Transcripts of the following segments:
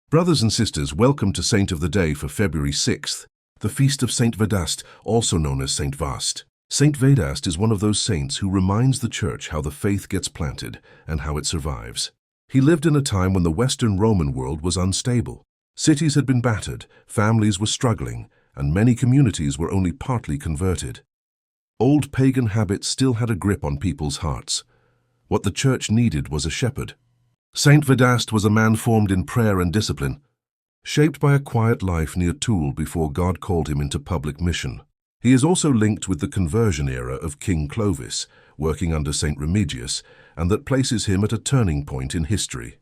Brothers and sisters, welcome to Saint of the Day for February 6th, the feast of Saint Vedast, also known as Saint Vaast. Saint Vedast is one of those saints who reminds the Church how the faith gets planted and how it survives. He lived in a time when the Western Roman world was unstable. Cities had been battered, families were struggling, and many communities were only partly converted. Old pagan habits still had a grip on people's hearts. What the Church needed was a shepherd. Saint Vedast was a man formed in prayer and discipline, shaped by a quiet life near Toul before God called him into public mission. He is also linked with the conversion era of King Clovis, working under Saint Remigius, and that places him at a turning point in history.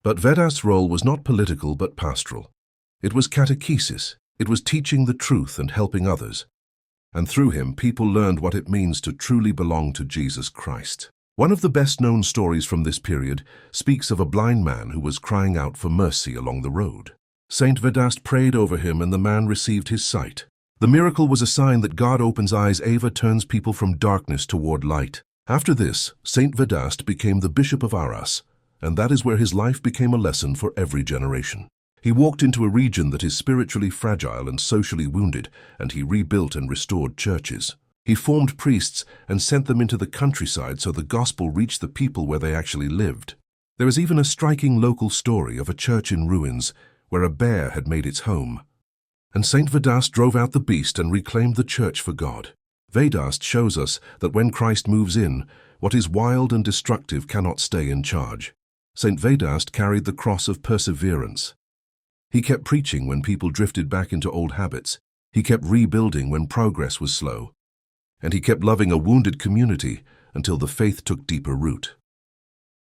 But Vedast's role was not political but pastoral. It was catechesis, it was teaching the truth and helping others. And through him, people learned what it means to truly belong to Jesus Christ. One of the best-known stories from this period speaks of a blind man who was crying out for mercy along the road. Saint Vedast prayed over him and the man received his sight. The miracle was a sign that God opens eyes. Eva turns people from darkness toward light. After this, Saint Vedast became the Bishop of Arras, and that is where his life became a lesson for every generation. He walked into a region that is spiritually fragile and socially wounded, and he rebuilt and restored churches. He formed priests and sent them into the countryside so the gospel reached the people where they actually lived. There is even a striking local story of a church in ruins where a bear had made its home. And Saint Vedast drove out the beast and reclaimed the church for God. Vedast shows us that when Christ moves in, what is wild and destructive cannot stay in charge. Saint Vedast carried the cross of perseverance. He kept preaching when people drifted back into old habits. He kept rebuilding when progress was slow. And he kept loving a wounded community until the faith took deeper root.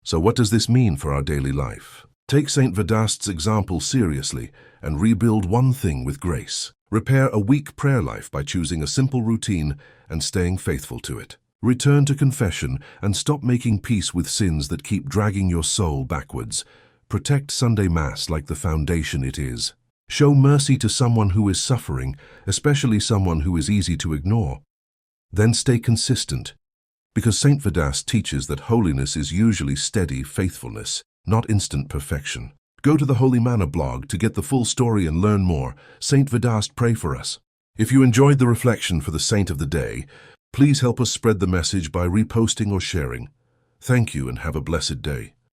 So what does this mean for our daily life? Take Saint Vedast's example seriously and rebuild one thing with grace. Repair a weak prayer life by choosing a simple routine and staying faithful to it. Return to confession and stop making peace with sins that keep dragging your soul backwards. Protect Sunday Mass like the foundation it is. Show mercy to someone who is suffering, especially someone who is easy to ignore. Then stay consistent, because Saint Vedast teaches that holiness is usually steady faithfulness, not instant perfection. Go to the Holy Manna blog to get the full story and learn more. Saint Vedast, pray for us. If you enjoyed the reflection for the Saint of the Day, please help us spread the message by reposting or sharing. Thank you and have a blessed day.